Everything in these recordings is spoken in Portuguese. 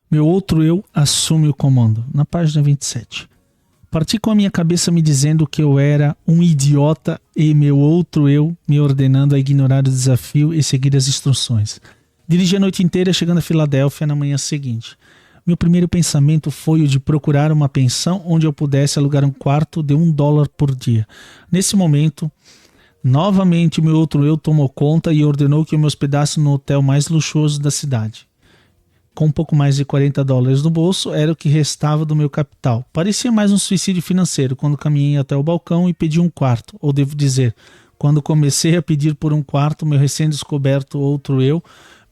Meu outro eu assume o comando. Na página 27. Parti com a minha cabeça me dizendo que eu era um idiota e meu outro eu me ordenando a ignorar o desafio e seguir as instruções. Dirigi a noite inteira, chegando a Filadélfia na manhã seguinte. Meu primeiro pensamento foi o de procurar uma pensão onde eu pudesse alugar um quarto de $1 por dia. Nesse momento, novamente meu outro eu tomou conta e ordenou que eu me hospedasse no hotel mais luxuoso da cidade. Com um pouco mais de $40 no bolso, era o que restava do meu capital. Parecia mais um suicídio financeiro quando caminhei até o balcão e pedi um quarto. Ou devo dizer, quando comecei a pedir por um quarto, meu recém-descoberto outro eu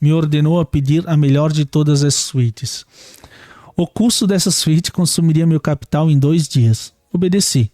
me ordenou a pedir a melhor de todas as suítes. O custo dessa suíte consumiria meu capital em 2 dias. Obedeci.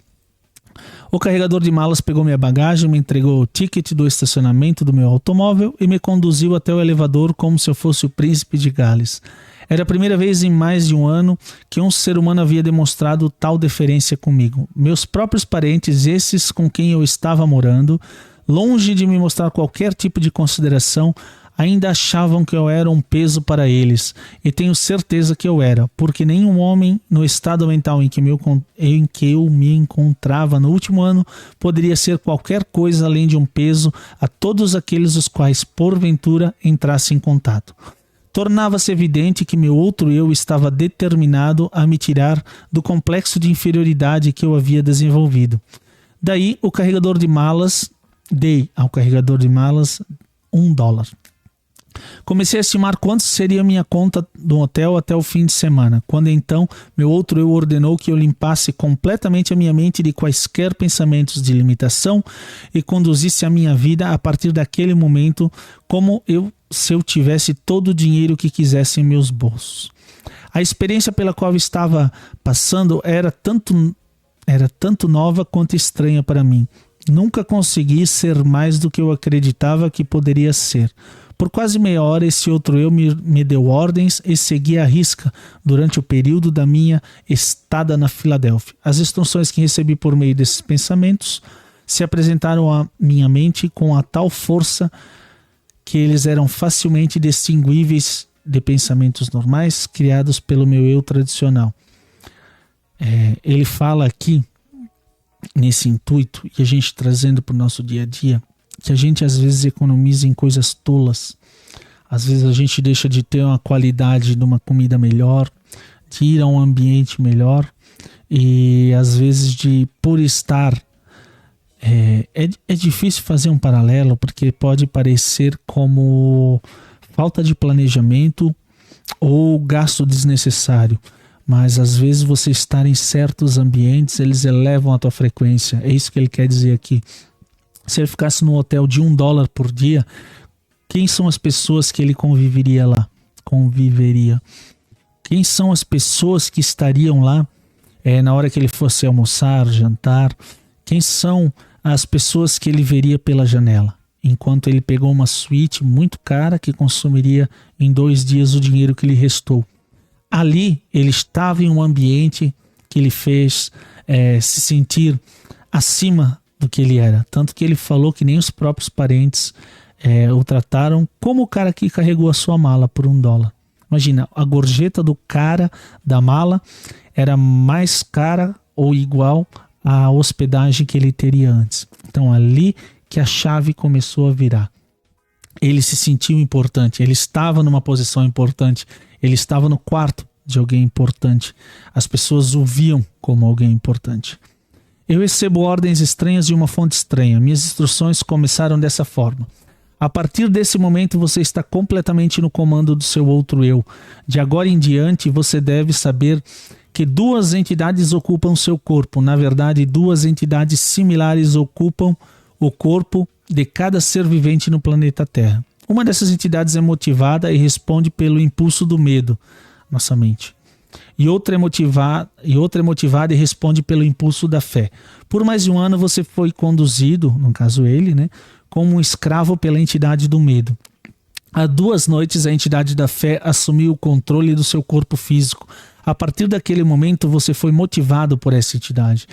O carregador de malas pegou minha bagagem, me entregou o ticket do estacionamento do meu automóvel e me conduziu até o elevador como se eu fosse o príncipe de Gales. Era a primeira vez em mais de um ano que um ser humano havia demonstrado tal deferência comigo. Meus próprios parentes, esses com quem eu estava morando, longe de me mostrar qualquer tipo de consideração, ainda achavam que eu era um peso para eles, e tenho certeza que eu era, porque nenhum homem no estado mental em que eu me encontrava no último ano poderia ser qualquer coisa além de um peso a todos aqueles os quais porventura entrasse em contato. Tornava-se evidente que meu outro eu estava determinado a me tirar do complexo de inferioridade que eu havia desenvolvido. Daí dei ao carregador de malas $1. Comecei a estimar quanto seria minha conta do hotel até o fim de semana, quando então meu outro eu ordenou que eu limpasse completamente a minha mente de quaisquer pensamentos de limitação e conduzisse a minha vida a partir daquele momento como se eu tivesse todo o dinheiro que quisesse em meus bolsos. A experiência pela qual eu estava passando era tanto nova quanto estranha para mim. Nunca consegui ser mais do que eu acreditava que poderia ser. Por quase meia hora, esse outro eu me deu ordens e segui à risca durante o período da minha estada na Filadélfia. As instruções que recebi por meio desses pensamentos se apresentaram à minha mente com a tal força que eles eram facilmente distinguíveis de pensamentos normais criados pelo meu eu tradicional. Ele fala aqui, nesse intuito, e a gente trazendo para o nosso dia a dia, que a gente às vezes economiza em coisas tolas. Às vezes a gente deixa de ter uma qualidade de uma comida melhor, de ir a um ambiente melhor, e às vezes por estar... É difícil fazer um paralelo, porque pode parecer como falta de planejamento ou gasto desnecessário. Mas às vezes você estar em certos ambientes, eles elevam a tua frequência. É isso que ele quer dizer aqui. Se ele ficasse num hotel de $1 por dia, quem são as pessoas que ele conviveria lá? Quem são as pessoas que estariam lá na hora que ele fosse almoçar, jantar? Quem são as pessoas que ele veria pela janela? Enquanto ele pegou uma suíte muito cara que consumiria em 2 dias o dinheiro que lhe restou. Ali ele estava em um ambiente que lhe fez se sentir acima do que ele era. Tanto que ele falou que nem os próprios parentes o trataram como o cara que carregou a sua mala por $1. Imagina, a gorjeta do cara da mala era mais cara ou igual à hospedagem que ele teria antes. Então ali que a chave começou a virar. Ele se sentiu importante, ele estava numa posição importante, ele estava no quarto de alguém importante. As pessoas o viam como alguém importante. Eu recebo ordens estranhas de uma fonte estranha. Minhas instruções começaram dessa forma. A partir desse momento você está completamente no comando do seu outro eu. De agora em diante você deve saber que 2 entidades ocupam seu corpo. Na verdade, 2 entidades similares ocupam o corpo de cada ser vivente no planeta Terra. Uma dessas entidades é motivada e responde pelo impulso do medo, nossa mente. E outra é motivada e responde pelo impulso da fé. Por mais de um ano você foi conduzido, no caso ele, como um escravo pela entidade do medo. Há 2 noites a entidade da fé assumiu o controle do seu corpo físico. A partir daquele momento você foi motivado por essa entidade.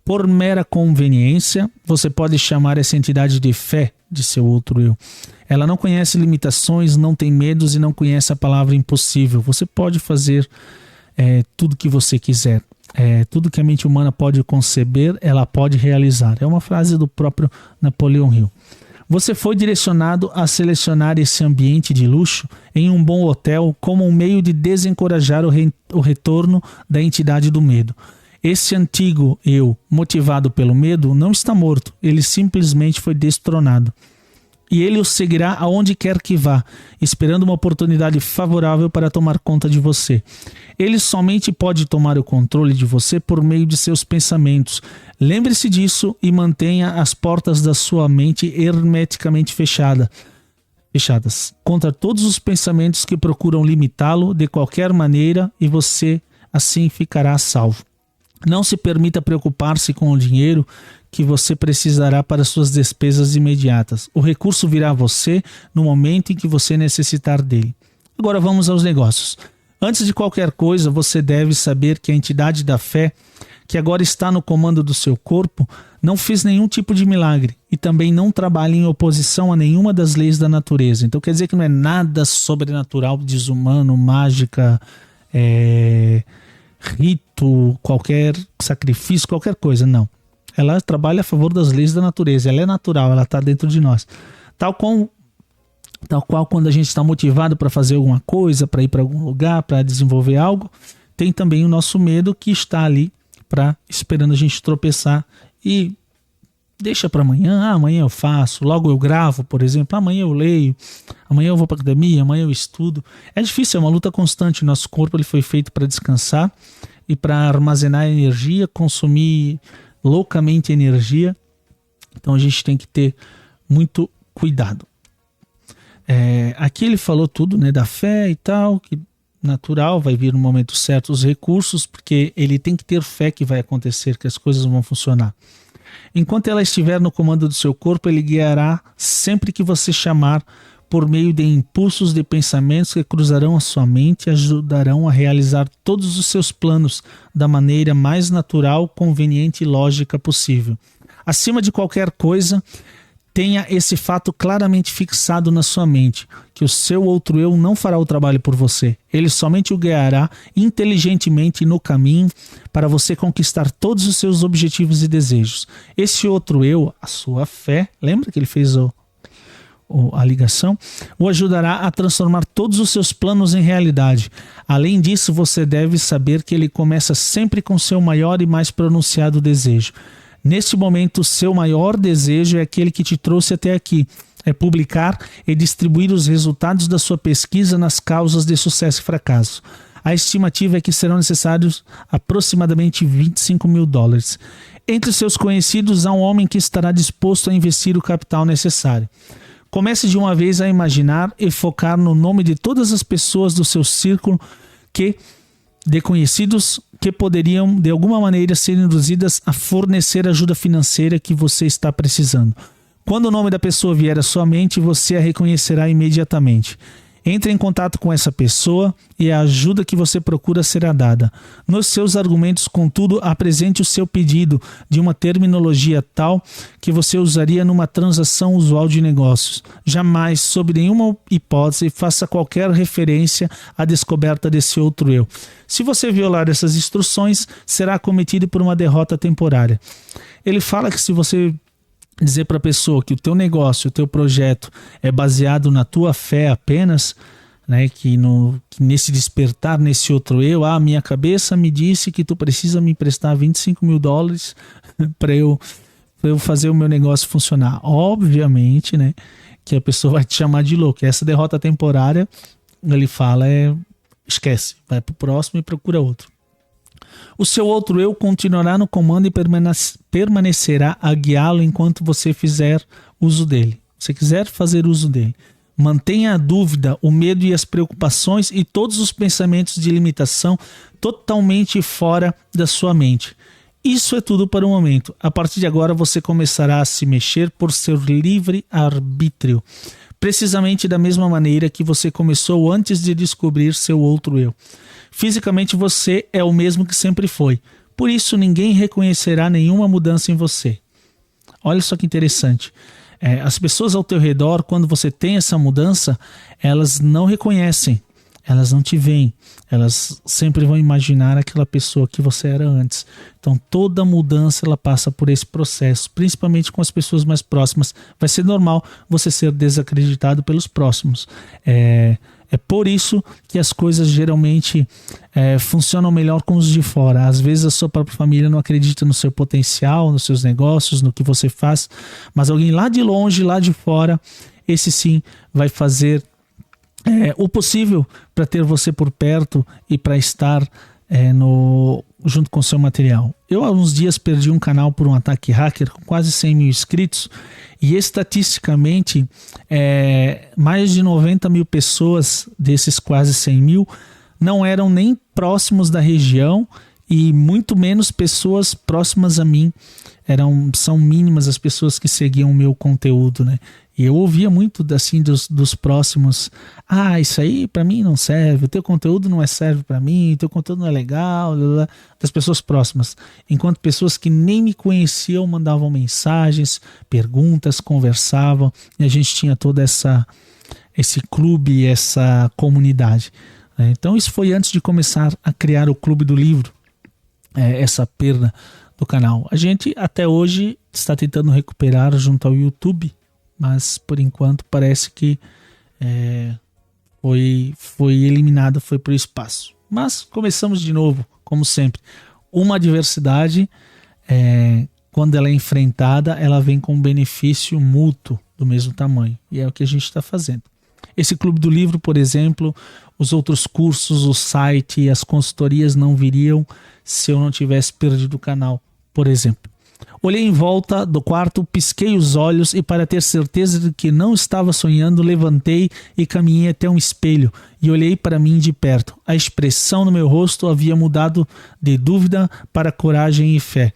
Por mera conveniência, você pode chamar essa entidade de fé, de seu outro eu. Ela não conhece limitações, não tem medos e não conhece a palavra impossível. Você pode fazer tudo que você quiser. Tudo que a mente humana pode conceber, ela pode realizar. É uma frase do próprio Napoleão Hill. Você foi direcionado a selecionar esse ambiente de luxo em um bom hotel como um meio de desencorajar o retorno da entidade do medo. Esse antigo eu, motivado pelo medo, não está morto, ele simplesmente foi destronado. E ele o seguirá aonde quer que vá, esperando uma oportunidade favorável para tomar conta de você. Ele somente pode tomar o controle de você por meio de seus pensamentos. Lembre-se disso e mantenha as portas da sua mente hermeticamente fechadas contra todos os pensamentos que procuram limitá-lo de qualquer maneira, e você assim ficará salvo. Não se permita preocupar-se com o dinheiro que você precisará para suas despesas imediatas. O recurso virá a você no momento em que você necessitar dele. Agora vamos aos negócios. Antes de qualquer coisa, você deve saber que a entidade da fé, que agora está no comando do seu corpo, não fez nenhum tipo de milagre e também não trabalha em oposição a nenhuma das leis da natureza. Então quer dizer que não é nada sobrenatural, desumano, mágica, rito, qualquer sacrifício, qualquer coisa, não. Ela trabalha a favor das leis da natureza, ela é natural, ela está dentro de nós. Tal qual quando a gente está motivado para fazer alguma coisa, para ir para algum lugar, para desenvolver algo, tem também o nosso medo que está ali esperando a gente tropeçar e deixa para amanhã, amanhã eu faço, logo eu gravo, por exemplo, amanhã eu leio, amanhã eu vou para academia, amanhã eu estudo. É difícil, é uma luta constante, nosso corpo ele foi feito para descansar e para armazenar energia, consumir loucamente energia, então a gente tem que ter muito cuidado. Aqui ele falou tudo, né, da fé e tal, que natural, vai vir no momento certo os recursos, porque ele tem que ter fé que vai acontecer, que as coisas vão funcionar. Enquanto ela estiver no comando do seu corpo, ele guiará sempre que você chamar, por meio de impulsos de pensamentos que cruzarão a sua mente e ajudarão a realizar todos os seus planos da maneira mais natural, conveniente e lógica possível. Acima de qualquer coisa, tenha esse fato claramente fixado na sua mente, que o seu outro eu não fará o trabalho por você. Ele somente o guiará inteligentemente no caminho para você conquistar todos os seus objetivos e desejos. Esse outro eu, a sua fé, lembra que ele fez a ligação, o ajudará a transformar todos os seus planos em realidade. Além disso, você deve saber que ele começa sempre com seu maior e mais pronunciado desejo. Neste momento, seu maior desejo é aquele que te trouxe até aqui. É publicar e distribuir os resultados da sua pesquisa nas causas de sucesso e fracasso. A estimativa é que serão necessários aproximadamente $25 mil. Entre seus conhecidos, há um homem que estará disposto a investir o capital necessário. Comece de uma vez a imaginar e focar no nome de todas as pessoas do seu círculo de conhecidos que poderiam, de alguma maneira, ser induzidas a fornecer a ajuda financeira que você está precisando. Quando o nome da pessoa vier à sua mente, você a reconhecerá imediatamente. Entre em contato com essa pessoa e a ajuda que você procura será dada. Nos seus argumentos, contudo, apresente o seu pedido de uma terminologia tal que você usaria numa transação usual de negócios. Jamais, sob nenhuma hipótese, faça qualquer referência à descoberta desse outro eu. Se você violar essas instruções, será cometido por uma derrota temporária. Ele fala que se você dizer para a pessoa que o teu negócio, o teu projeto é baseado na tua fé apenas, né, que nesse despertar, nesse outro eu, minha cabeça me disse que tu precisa me emprestar $25 mil para eu fazer o meu negócio funcionar. Obviamente, né, que a pessoa vai te chamar de louco. Essa derrota temporária, ele fala, esquece, vai para o próximo e procura outro. O seu outro eu continuará no comando e permanecerá a guiá-lo enquanto você fizer uso dele. Se quiser fazer uso dele. Mantenha a dúvida, o medo e as preocupações e todos os pensamentos de limitação totalmente fora da sua mente. Isso é tudo para o momento. A partir de agora você começará a se mexer por seu livre arbítrio. Precisamente da mesma maneira que você começou antes de descobrir seu outro eu. Fisicamente você é o mesmo que sempre foi. Por isso ninguém reconhecerá nenhuma mudança em você. Olha só que interessante. As pessoas ao teu redor, quando você tem essa mudança, elas não reconhecem, elas não te veem, elas sempre vão imaginar aquela pessoa que você era antes. Então toda mudança ela passa por esse processo, principalmente com as pessoas mais próximas. Vai ser normal você ser desacreditado pelos próximos. É por isso que as coisas geralmente funcionam melhor com os de fora. Às vezes a sua própria família não acredita no seu potencial, nos seus negócios, no que você faz, mas alguém lá de longe, lá de fora, esse sim vai fazer o possível para ter você por perto e para estar junto com o seu material. Eu há uns dias perdi um canal por um ataque hacker com quase 100 mil inscritos e estatisticamente mais de 90 mil pessoas desses quase 100 mil não eram nem próximos da região e muito menos pessoas próximas a mim. São mínimas as pessoas que seguiam o meu conteúdo, né? E eu ouvia muito assim dos próximos: isso aí para mim não serve, o teu conteúdo não serve para mim, o teu conteúdo não é legal, das pessoas próximas. Enquanto pessoas que nem me conheciam mandavam mensagens, perguntas, conversavam, e a gente tinha toda esse clube, essa comunidade, né? Então isso foi antes de começar a criar o Clube do Livro, essa perda do canal. A gente até hoje está tentando recuperar junto ao YouTube, mas por enquanto parece que foi eliminado, foi para o espaço. Mas começamos de novo, como sempre. Uma adversidade, quando ela é enfrentada, ela vem com um benefício mútuo do mesmo tamanho. E é o que a gente está fazendo. Esse Clube do Livro, por exemplo, os outros cursos, o site e as consultorias não viriam se eu não tivesse perdido o canal, por exemplo. Olhei em volta do quarto, pisquei os olhos e, para ter certeza de que não estava sonhando, levantei e caminhei até um espelho e olhei para mim de perto. A expressão no meu rosto havia mudado de dúvida para coragem e fé.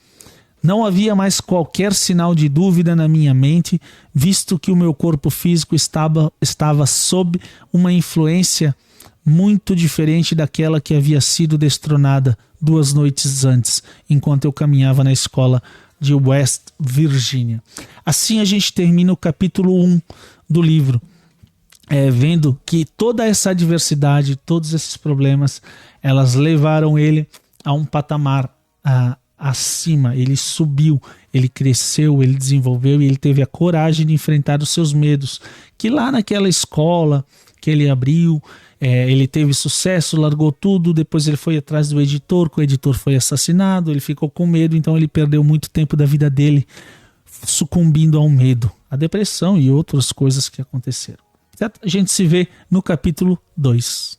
Não havia mais qualquer sinal de dúvida na minha mente, visto que o meu corpo físico estava sob uma influência muito diferente daquela que havia sido destronada 2 noites antes, enquanto eu caminhava na escola de West Virginia. Assim a gente termina o capítulo 1 do livro, vendo que toda essa adversidade, todos esses problemas, elas levaram ele a um patamar acima. Ele subiu, ele cresceu, ele desenvolveu e ele teve a coragem de enfrentar os seus medos, que lá naquela escola que ele abriu, ele teve sucesso, largou tudo, depois ele foi atrás do editor, que o editor foi assassinado, ele ficou com medo, então ele perdeu muito tempo da vida dele sucumbindo ao medo, à depressão e outras coisas que aconteceram. Certo? A gente se vê no capítulo 2.